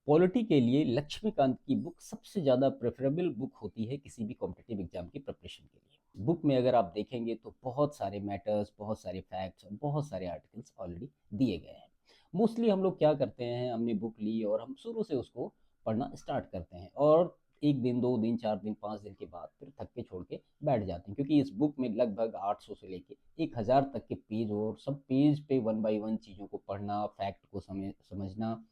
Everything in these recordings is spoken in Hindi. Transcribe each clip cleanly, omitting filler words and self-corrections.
पॉलिटी के लिए लक्ष्मीकांत की बुक सबसे ज़्यादा प्रेफरेबल बुक होती है किसी भी कॉम्पिटिटिव एग्जाम की प्रिपरेशन के लिए। बुक में अगर आप देखेंगे तो बहुत सारे मैटर्स, बहुत सारे फैक्ट्स और बहुत सारे आर्टिकल्स ऑलरेडी दिए गए हैं। मोस्टली हम लोग क्या करते हैं, हमने बुक ली और हम शुरू से उसको पढ़ना स्टार्ट करते हैं और एक दिन, 2 दिन, 4 दिन, 5 दिन के बाद फिर थक के छोड़ के बैठ जाते हैं, क्योंकि इस बुक में लगभग 800 से लेके 1000 तक के पेज, और सब पेज पे वन बाय वन चीज़ों को पढ़ना, फैक्ट को समझना,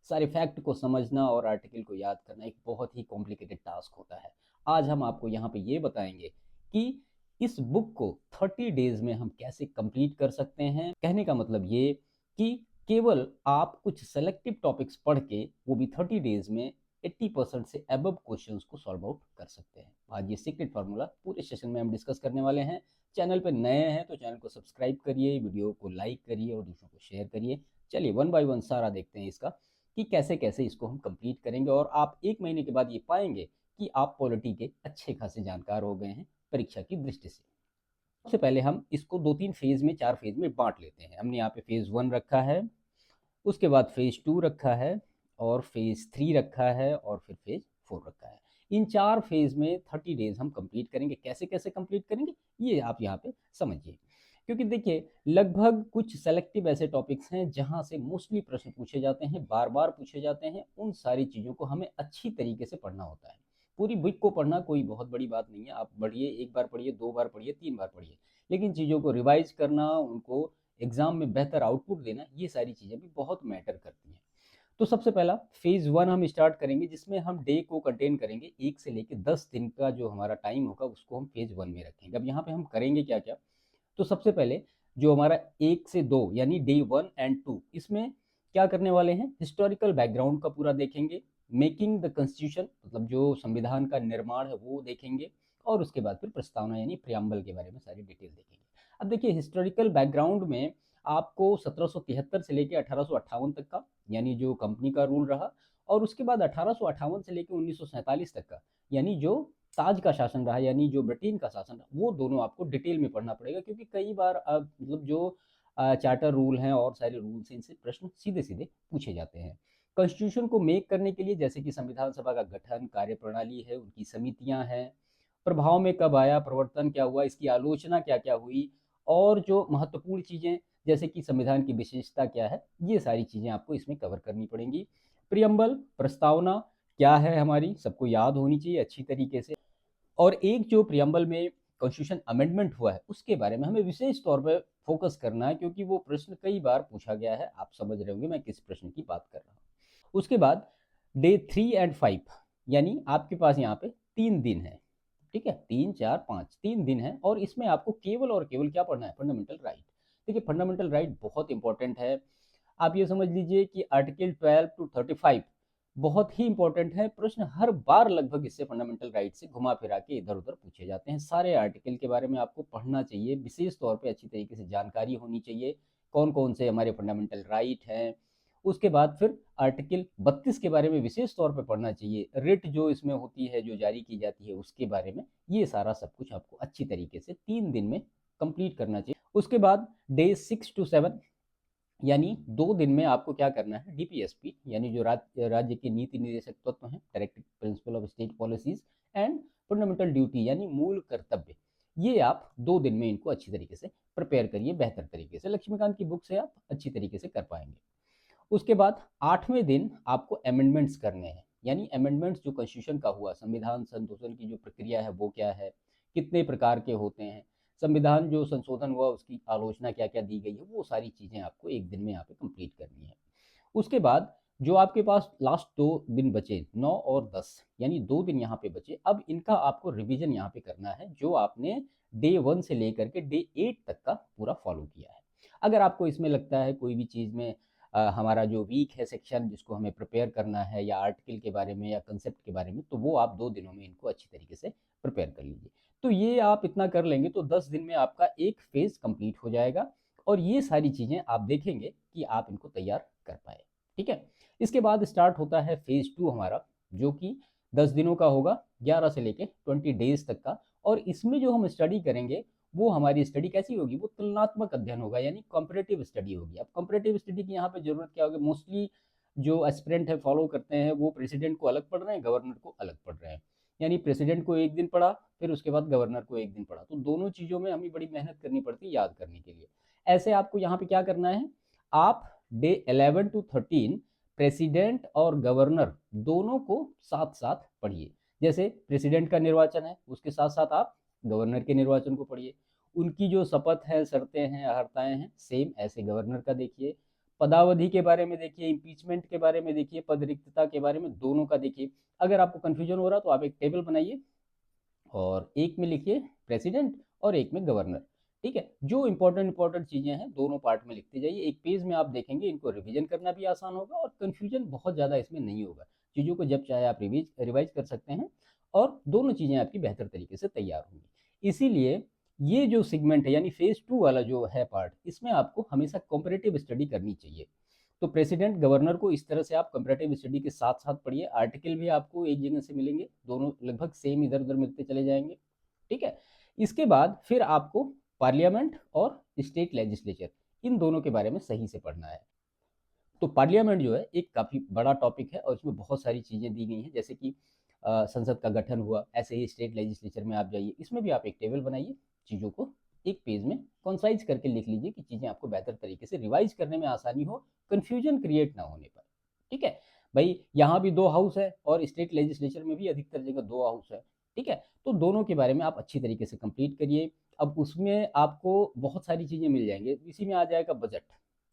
सारे फैक्ट को समझना और आर्टिकल को याद करना एक बहुत ही कॉम्प्लिकेटेड टास्क होता है। आज हम आपको यहाँ पे ये बताएंगे कि इस बुक को 30 डेज में हम कैसे कंप्लीट कर सकते हैं। कहने का मतलब ये कि केवल आप कुछ सेलेक्टिव टॉपिक्स पढ़ के, वो भी 30 डेज में, 80% से अबव क्वेश्चंस को सॉल्व आउट कर सकते हैं। आज ये सीक्रेट फार्मूला पूरे सेशन में हम डिस्कस करने वाले हैं। चैनल पर नए हैं तो चैनल को सब्सक्राइब करिए, वीडियो को लाइक करिए और दूसरों को शेयर करिए। चलिए वन बाय वन सारा देखते हैं इसका कि कैसे कैसे इसको हम कंप्लीट करेंगे, और आप 1 महीने के बाद ये पाएंगे कि आप पॉलिटी के अच्छे खासे जानकार हो गए हैं परीक्षा की दृष्टि से। सबसे पहले हम इसको 2-3 फेज में, 4 फेज में बांट लेते हैं। हमने यहाँ पे फेज 1 रखा है, उसके बाद फेज 2 रखा है, और फेज 3 रखा है, और फिर फेज 4 रखा है। इन 4 फेज में 30 डेज हम कंप्लीट करेंगे। कैसे कैसे कंप्लीट करेंगे ये आप यहाँ पे समझिए, क्योंकि देखिए लगभग कुछ सेलेक्टिव ऐसे टॉपिक्स हैं जहाँ से मोस्टली प्रश्न पूछे जाते हैं, बार बार पूछे जाते हैं। उन सारी चीज़ों को हमें अच्छी तरीके से पढ़ना होता है। पूरी बुक को पढ़ना कोई बहुत बड़ी बात नहीं है, आप पढ़िए, 1 बार पढ़िए, 2 बार पढ़िए, 3 बार पढ़िए, लेकिन चीज़ों को रिवाइज करना, उनको एग्जाम में बेहतर आउटपुट देना, ये सारी चीज़ें भी बहुत मैटर करती हैं। तो सबसे पहला फेज 1 हम स्टार्ट करेंगे, जिसमें हम डे को कंटेन करेंगे। 1 से लेकर 10 दिन का जो हमारा टाइम होगा उसको हम फेज 1 में रखेंगे। अब यहाँ पे हम करेंगे क्या क्या। तो सबसे पहले जो हमारा 1 से 2 यानी डे 1 एंड 2, इसमें क्या करने वाले हैं, हिस्टोरिकल बैकग्राउंड का पूरा देखेंगे। मेकिंग द कॉन्स्टिट्यूशन, मतलब जो संविधान का निर्माण है वो देखेंगे। और उसके बाद फिर प्रस्तावना यानी प्रियम्बल के बारे में सारी डिटेल देखेंगे। अब देखिए हिस्टोरिकल बैकग्राउंड में आपको 1773 से लेकर 1858 तक का, यानी जो कंपनी का रूल रहा, और उसके बाद 1858 से लेकर 1947 तक का, यानी जो ताज का शासन रहा, यानी जो ब्रिटेन का शासन रहा, वो दोनों आपको डिटेल में पढ़ना पड़ेगा, क्योंकि कई बार मतलब जो चार्टर रूल हैं और सारे रूल्स हैं, इनसे प्रश्न सीधे सीधे पूछे जाते हैं। कॉन्स्टिट्यूशन को मेक करने के लिए, जैसे कि संविधान सभा का गठन, कार्यप्रणाली है, उनकी समितियां हैं, प्रभाव में कब आया, प्रवर्तन क्या हुआ, इसकी आलोचना क्या क्या हुई, और जो महत्वपूर्ण चीज़ें जैसे कि संविधान की विशेषता क्या है, ये सारी चीज़ें आपको इसमें कवर करनी पड़ेंगी। प्रियम्बल, प्रस्तावना क्या है हमारी, सबको याद होनी चाहिए अच्छी तरीके से। और एक जो प्रियम्बल में कॉन्स्टिट्यूशन अमेंडमेंट हुआ है उसके बारे में हमें विशेष तौर पर फोकस करना है, क्योंकि वो प्रश्न कई बार पूछा गया है। आप समझ रहे होंगे मैं किस प्रश्न की बात कर रहा हूँ। उसके बाद डे 3 एंड 5, यानी आपके पास यहाँ पे 3 दिन है। ठीक है, 3, 4, 5, 3 दिन है, और इसमें आपको केवल और केवल क्या पढ़ना है, फंडामेंटल राइट। देखिए फंडामेंटल राइट बहुत इंपॉर्टेंट है। आप ये समझ लीजिए कि आर्टिकल 12 to 35 बहुत ही इंपॉर्टेंट है। प्रश्न हर बार लगभग इससे फंडामेंटल राइट से घुमा फिरा के इधर उधर पूछे जाते हैं। सारे आर्टिकल के बारे में आपको पढ़ना चाहिए, विशेष तौर पे अच्छी तरीके से जानकारी होनी चाहिए, कौन कौन से हमारे फंडामेंटल राइट हैं। उसके बाद फिर आर्टिकल 32 के बारे में विशेष तौर पे पढ़ना चाहिए। रिट जो इसमें होती है, जो जारी की जाती है, उसके बारे में। ये सारा सब कुछ आपको अच्छी तरीके से 3 दिन में कंप्लीट करना चाहिए। उसके बाद डे 6 to 7, यानी 2 दिन में आपको क्या करना है, डीपीएसपी यानी जो राज्य के नीति निर्देशक तत्व हैं, directive principle of state policies, and fundamental duty यानी मूल कर्तव्य, ये आप 2 दिन में इनको अच्छी तरीके से प्रिपेयर करिए। बेहतर तरीके से लक्ष्मीकांत की बुक से आप अच्छी तरीके से कर पाएंगे। उसके बाद 8वें दिन आपको अमेंडमेंट्स करने हैं, यानी अमेंडमेंट्स जो कॉन्स्टिट्यूशन का हुआ, संविधान संशोधन की जो प्रक्रिया है वो क्या है, कितने प्रकार के होते हैं, संविधान जो संशोधन हुआ उसकी आलोचना क्या क्या दी गई है, वो सारी चीज़ें आपको 1 दिन में यहाँ पे कंप्लीट करनी है। उसके बाद जो आपके पास लास्ट 2 दिन बचे, 9 और 10, यानी 2 दिन यहाँ पे बचे। अब इनका आपको रिवीजन यहाँ पे करना है, जो आपने डे 1 से लेकर के डे 8 तक का पूरा फॉलो किया है। अगर आपको इसमें लगता है कोई भी चीज़ में हमारा जो वीक है सेक्शन, जिसको हमें प्रिपेयर करना है, या आर्टिकल के बारे में या कंसेप्ट के बारे में, तो वो आप 2 दिनों में इनको अच्छी तरीके से प्रिपेयर कर लीजिए। तो ये आप इतना कर लेंगे तो 10 दिन में आपका एक फेज कंप्लीट हो जाएगा, और ये सारी चीज़ें आप देखेंगे कि आप इनको तैयार कर पाए। ठीक है, इसके बाद स्टार्ट होता है फेज 2 हमारा, जो कि 10 दिनों का होगा, 11 से लेके 20 डेज तक का। और इसमें जो हम स्टडी करेंगे, वो हमारी स्टडी कैसी होगी, वो तुलनात्मक अध्ययन होगा, यानी कॉम्परेटिव स्टडी होगी। अब कॉम्परेटिव स्टडी की यहाँ पे जरूरत क्या होगी, मोस्टली जो एस्पिरेंट है फॉलो करते हैं वो प्रेसिडेंट को अलग पढ़ रहे हैं, गवर्नर को अलग पढ़ रहे हैं। यानी प्रेसिडेंट को एक दिन पढ़ा, फिर उसके बाद गवर्नर को एक दिन पढ़ा, तो दोनों चीज़ों में हमें बड़ी मेहनत करनी पड़ती है याद करने के लिए। ऐसे आपको यहाँ पे क्या करना है, आप डे 11 to 13 प्रेसिडेंट और गवर्नर दोनों को साथ साथ पढ़िए। जैसे प्रेसिडेंट का निर्वाचन है, उसके साथ साथ आप गवर्नर के निर्वाचन को पढ़िए। उनकी जो शपथ है, शर्तें हैं, अहर्ताएं हैं, सेम ऐसे गवर्नर का देखिए। पदावधि के बारे में देखिए, इम्पीचमेंट के बारे में देखिए, पद रिक्तता के बारे में, दोनों का देखिए। अगर आपको कंफ्यूजन हो रहा तो आप एक टेबल बनाइए और एक में लिखिए प्रेसिडेंट और एक में गवर्नर। ठीक है, जो इंपॉर्टेंट चीजें हैं दोनों पार्ट में लिखते जाइए। एक पेज में आप देखेंगे, इनको रिवीजन करना भी आसान होगा और कंफ्यूजन बहुत ज्यादा इसमें नहीं होगा। चीजों को जब चाहे आप रिवाइज कर सकते हैं और दोनों चीजें आपकी बेहतर तरीके से तैयार होंगी। इसीलिए ये जो सेगमेंट है यानी फेज 2 वाला जो है पार्ट, इसमें आपको हमेशा कॉम्परेटिव स्टडी करनी चाहिए। तो प्रेसिडेंट गवर्नर को इस तरह से आप कंपैरेटिव स्टडी के साथ साथ पढ़िए। आर्टिकल भी आपको एक जगह से मिलेंगे, दोनों लगभग सेम इधर उधर मिलते चले जाएंगे। ठीक है, इसके बाद फिर आपको पार्लियामेंट और स्टेट लेजिस्लेचर, इन दोनों के बारे में सही से पढ़ना है। तो पार्लियामेंट जो है एक काफ़ी बड़ा टॉपिक है और इसमें बहुत सारी चीज़ें दी गई हैं, जैसे कि संसद का गठन हुआ। ऐसे ही स्टेट लेजिस्लेचर में आप जाइए, इसमें भी आप एक टेबल बनाइए, चीज़ों को एक पेज में कंसाइज करके लिख लीजिए कि चीज़ें आपको बेहतर तरीके से रिवाइज करने में आसानी हो, कन्फ्यूजन क्रिएट ना होने पर। ठीक है भाई, यहाँ भी 2 हाउस है और स्टेट लेजिस्लेचर में भी अधिकतर जगह 2 हाउस है। ठीक है, तो दोनों के बारे में आप अच्छी तरीके से कंप्लीट करिए। अब उसमें आपको बहुत सारी चीज़ें मिल जाएंगी, इसी में आ जाएगा बजट।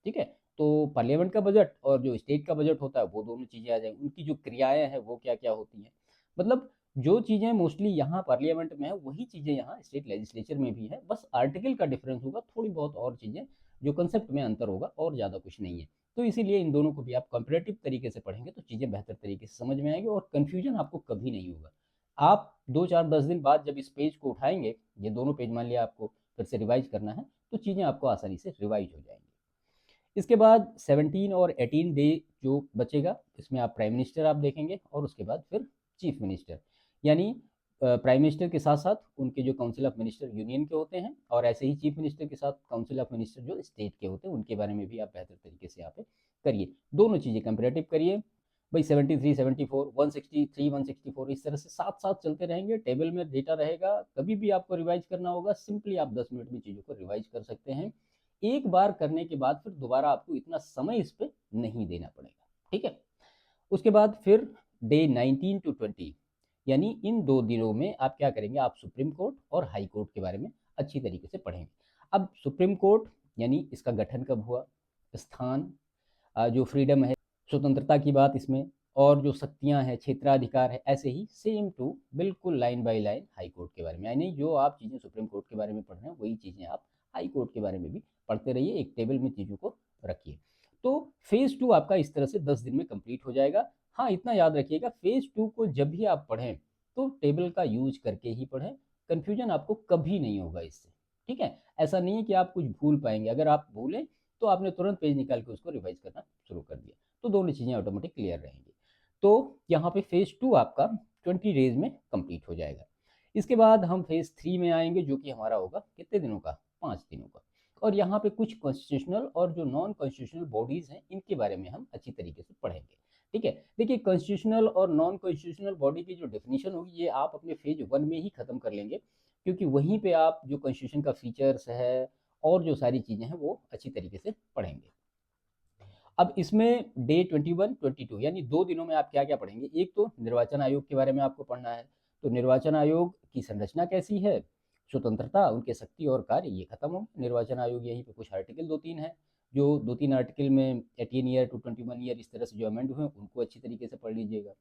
ठीक है, तो पार्लियामेंट का बजट और जो स्टेट का बजट होता है वो दोनों चीज़ें आ जाएंगी, उनकी जो क्रियाएं हैं वो क्या क्या होती हैं। मतलब जो चीज़ें मोस्टली यहाँ पार्लियामेंट में है वही चीज़ें यहाँ स्टेट लेजिस्लेचर में भी है, बस आर्टिकल का डिफरेंस होगा, थोड़ी बहुत और चीज़ें जो कंसेप्ट में अंतर होगा, और ज़्यादा कुछ नहीं है। तो इसीलिए इन दोनों को भी आप कंपेरेटिव तरीके से पढ़ेंगे तो चीज़ें बेहतर तरीके से समझ में आएंगी और कन्फ्यूजन आपको कभी नहीं होगा। आप 2 4 10 दिन बाद जब इस पेज को उठाएंगे, ये दोनों पेज मान लिया आपको फिर से रिवाइज करना है, तो चीज़ें आपको आसानी से रिवाइज हो जाएंगी। इसके बाद 17 और 18 डे जो बचेगा, इसमें आप प्राइम मिनिस्टर आप देखेंगे और उसके बाद फिर चीफ मिनिस्टर। यानी प्राइम मिनिस्टर के साथ साथ उनके जो काउंसिल ऑफ मिनिस्टर यूनियन के होते हैं, और ऐसे ही चीफ मिनिस्टर के साथ काउंसिल ऑफ मिनिस्टर जो स्टेट के होते हैं, उनके बारे में भी आप बेहतर तरीके से यहाँ पे करिए। दोनों चीज़ें कंपेरेटिव करिए भाई। 73 74 163 164 इस तरह से साथ साथ चलते रहेंगे, टेबल में डेटा रहेगा। कभी भी आपको रिवाइज करना होगा, सिंपली आप 10 मिनट में चीज़ों को रिवाइज कर सकते हैं। एक बार करने के बाद फिर दोबारा आपको इतना समय इस पर नहीं देना पड़ेगा। ठीक है, उसके बाद फिर डे 19 to 20 यानी इन 2 दिनों में आप क्या करेंगे, आप सुप्रीम कोर्ट और हाई कोर्ट के बारे में अच्छी तरीके से पढ़ेंगे। अब सुप्रीम कोर्ट यानी इसका गठन कब हुआ, स्थान, जो फ्रीडम है, स्वतंत्रता की बात इसमें, और जो शक्तियां हैं, क्षेत्राधिकार है, ऐसे ही सेम टू बिल्कुल line by line high court के बारे में। यानी जो आप चीज़ें सुप्रीम कोर्ट के बारे में पढ़ रहे हैं वही चीज़ें आप हाई कोर्ट के बारे में भी पढ़ते रहिए, एक टेबल में चीज़ों को रखिए। तो फेज 2 आपका इस तरह से 10 दिन में कंप्लीट हो जाएगा। हाँ, इतना याद रखिएगा, फेज 2 को जब भी आप पढ़ें तो टेबल का यूज करके ही पढ़ें, कन्फ्यूजन आपको कभी नहीं होगा इससे। ठीक है, ऐसा नहीं है कि आप कुछ भूल पाएंगे। अगर आप भूलें तो आपने तुरंत पेज निकाल के उसको रिवाइज करना शुरू कर दिया, तो दोनों चीज़ें ऑटोमेटिक क्लियर रहेंगी। तो यहाँ पे फेज 2 आपका 20 डेज में कंप्लीट हो जाएगा। इसके बाद हम फेज 3 में आएंगे, जो कि हमारा होगा कितने दिनों का, 5 दिनों का। और यहाँ पे कुछ कॉन्स्टिट्यूशनल और जो नॉन कॉन्स्टिट्यूशनल बॉडीज हैं इनके बारे में हम अच्छी तरीके से पढ़ेंगे। ठीक है, देखिए कॉन्स्टिट्यूशनल और नॉन कॉन्स्टिट्यूशनल बॉडी की जो डेफिनेशन होगी ये आप अपने फेज 1 में ही खत्म कर लेंगे, क्योंकि वहीं पे आप जो कॉन्स्टिट्यूशन का फीचर्स है और जो सारी चीज़ें हैं वो अच्छी तरीके से पढ़ेंगे। अब इसमें डे 21 22 यानी 2 दिनों में आप क्या क्या पढ़ेंगे, एक तो निर्वाचन आयोग के बारे में आपको पढ़ना है। तो निर्वाचन आयोग की संरचना कैसी है, स्वतंत्रता, उनके शक्ति और कार्य, ये खत्म हो। निर्वाचन आयोग यहीं पे कुछ आर्टिकल 2 3 है, जो 2 3 आर्टिकल में 18 ईयर टू 21 ईयर इस तरह से जो अमेंड हुए उनको अच्छी तरीके से पढ़ लीजिएगा।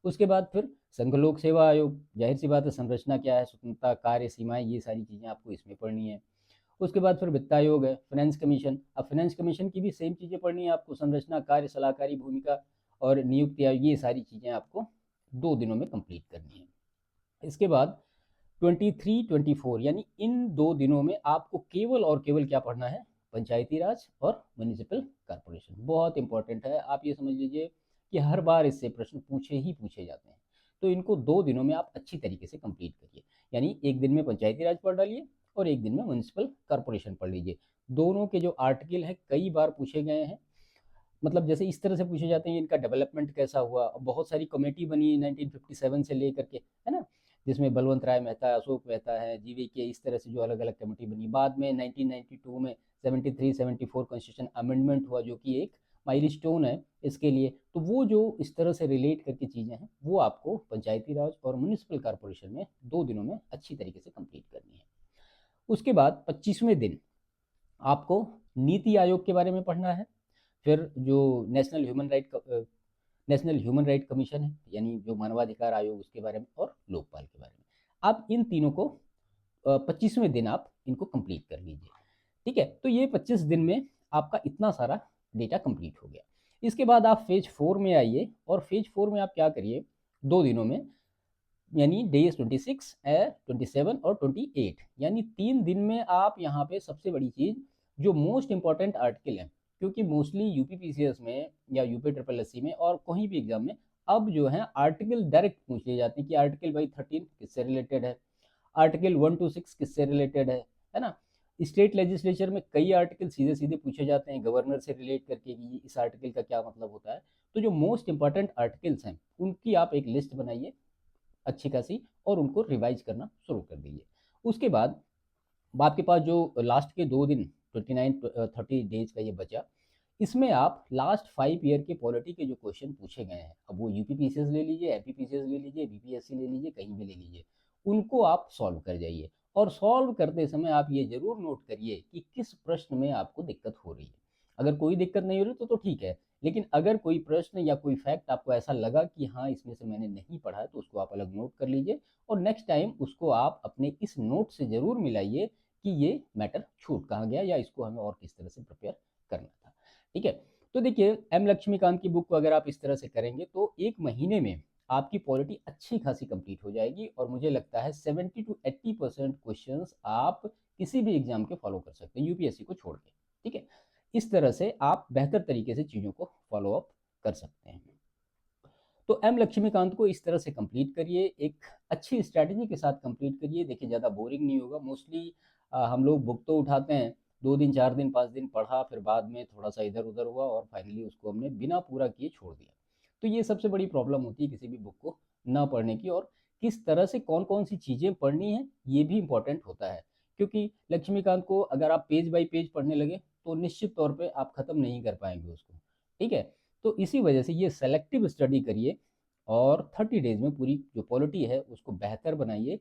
उसके बाद फिर संघ लोक सेवा आयोग, जाहिर सी बात है संरचना क्या है, स्वतंत्रता, कार्य, सीमाएं, ये सारी चीज़ें आपको इसमें पढ़नी है। उसके बाद फिर वित्त आयोग है, फाइनेंस कमीशन। अब फाइनेंस कमीशन की भी सेम चीज़ें पढ़नी है आपको, संरचना, कार्य, सलाहकारी भूमिका और नियुक्ति आयोग, ये सारी चीज़ें आपको 2 दिनों में कंप्लीट करनी है। इसके बाद 23 24 यानी इन 2 दिनों में आपको केवल और केवल क्या पढ़ना है, पंचायती राज और म्यूनिसिपल कॉर्पोरेशन। बहुत इंपॉर्टेंट है, आप ये समझ लीजिए कि हर बार इससे प्रश्न पूछे ही पूछे जाते हैं। तो इनको 2 दिनों में आप अच्छी तरीके से कंप्लीट करिए। यानी एक दिन में पंचायती राज पढ़ डालिए और एक दिन में म्यूनिसिपल कॉर्पोरेशन पढ़ लीजिए। दोनों के जो आर्टिकल है कई बार पूछे गए हैं, मतलब जैसे इस तरह से पूछे जाते हैं इनका डेवलपमेंट कैसा हुआ। बहुत सारी कमेटी बनी 1957 से लेकर के, है ना, जिसमें बलवंत राय मेहता, अशोक मेहता है, जीवीके, इस तरह से जो अलग अलग कमेटी बनी। बाद में 1992 में 73-74 कॉन्स्टिट्यूशन अमेंडमेंट हुआ, जो कि एक माइलस्टोन है इसके लिए। तो वो जो इस तरह से रिलेट करके चीज़ें हैं, वो आपको पंचायती राज और म्यूनिसिपल कॉर्पोरेशन में 2 दिनों में अच्छी तरीके से कंप्लीट करनी है। उसके बाद 25वें दिन आपको नीति आयोग के बारे में पढ़ना है। फिर जो नेशनल ह्यूमन राइट कमीशन है, यानी जो मानवाधिकार आयोग, उसके बारे में, और लोकपाल के बारे में। आप इन तीनों को 25वें दिन आप इनको कंप्लीट कर लीजिए। ठीक है, तो ये 25 दिन में आपका इतना सारा डेटा कंप्लीट हो गया। इसके बाद आप फेज 4 में आइए, और फेज 4 में आप क्या करिए, 2 दिनों में, यानी डेज 26, 27 और 28, यानी 3 दिन में आप यहाँ पे सबसे बड़ी चीज़, जो मोस्ट इंपॉर्टेंट आर्टिकल है, क्योंकि मोस्टली यूपीपीसीएस में या यूपी ट्रिपल एससी में और कहीं भी एग्जाम में अब जो है आर्टिकल डायरेक्ट पूछ लिए जाते हैं कि आर्टिकल भाई 13 किससे रिलेटेड है, आर्टिकल 1 to 6 किससे रिलेटेड है ना। स्टेट लेजिस्लेचर में कई आर्टिकल सीधे सीधे पूछे जाते हैं गवर्नर से रिलेट करके कि इस आर्टिकल का क्या मतलब होता है। तो जो मोस्ट इंपॉर्टेंट आर्टिकल्स हैं उनकी आप एक लिस्ट बनाइए अच्छी खासी, और उनको रिवाइज करना शुरू कर दीजिए। उसके बाद आपके पास जो लास्ट के 2 दिन 29-30 डेज का ये बचा, इसमें आप लास्ट 5 ईयर के पॉलिटी के जो क्वेश्चन पूछे गए हैं, अब वो यूपीपीसीएस ले लीजिए, एपीपीसीएस ले लीजिए, बीपीएससी ले लीजिए, कहीं भी ले लीजिए, उनको आप सॉल्व कर जाइए। और सॉल्व करते समय आप ये जरूर नोट करिए कि किस प्रश्न में आपको दिक्कत हो रही है। अगर कोई दिक्कत नहीं हो रही तो ठीक है, लेकिन अगर कोई प्रश्न या कोई फैक्ट आपको ऐसा लगा कि हाँ इसमें से मैंने नहीं पढ़ा है, तो उसको आप अलग नोट कर लीजिए, और नेक्स्ट टाइम उसको आप अपने इस नोट से जरूर मिलाइए कि ये मैटर छूट कहाँ गया, या इसको हमें और किस तरह से प्रिपेयर करना था। ठीक है, तो देखिए एम लक्ष्मीकांत की बुक को अगर आप इस तरह से करेंगे तो 1 महीने में आपकी पॉलिटी अच्छी खासी कंप्लीट हो जाएगी, और मुझे लगता है 70-80% क्वेश्चन आप किसी भी एग्जाम के फॉलो कर सकते हैं, यूपीएससी को छोड़ के। ठीक है, इस तरह से आप बेहतर तरीके से चीज़ों को फॉलो अप कर सकते हैं। तो एम लक्ष्मीकांत को इस तरह से कंप्लीट करिए, एक अच्छी स्ट्रैटेजी के साथ कंप्लीट करिए। देखिए ज़्यादा बोरिंग नहीं होगा। मोस्टली हम लोग बुक तो उठाते हैं, 2 दिन 4 दिन 5 दिन पढ़ा, फिर बाद में थोड़ा सा इधर उधर हुआ, और फाइनली उसको हमने बिना पूरा किए छोड़ दिया। तो ये सबसे बड़ी प्रॉब्लम होती है किसी भी बुक को ना पढ़ने की। और किस तरह से कौन कौन सी चीज़ें पढ़नी है ये भी इंपॉर्टेंट होता है, क्योंकि लक्ष्मीकांत को अगर आप पेज बाई पेज पढ़ने लगे तो निश्चित तौर पे आप ख़त्म नहीं कर पाएंगे उसको। ठीक है, तो इसी वजह से ये सेलेक्टिव स्टडी करिए, और 30 डेज में पूरी जो पॉलिटी है उसको बेहतर बनाइए।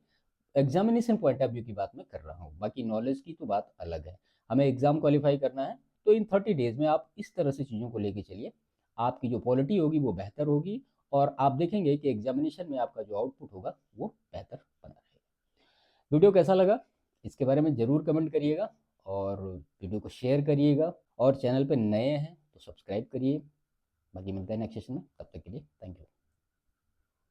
एग्जामिनेशन पॉइंट ऑफ व्यू की बात मैं कर रहा हूँ, बाकी नॉलेज की तो बात अलग है। हमें एग्जाम क्वालिफाई करना है, तो इन 30 डेज में आप इस तरह से चीज़ों को लेके चलिए, आपकी जो पॉलिटी होगी वो बेहतर होगी, और आप देखेंगे कि एग्जामिनेशन में आपका जो आउटपुट होगा वो बेहतर बना रहेगा। वीडियो कैसा लगा इसके बारे में ज़रूर कमेंट करिएगा, और वीडियो को शेयर करिएगा, और चैनल पर नए हैं तो सब्सक्राइब करिए। बाकी मिलते हैं नेक्स्ट सेशन में, तब तक के लिए थैंक यू।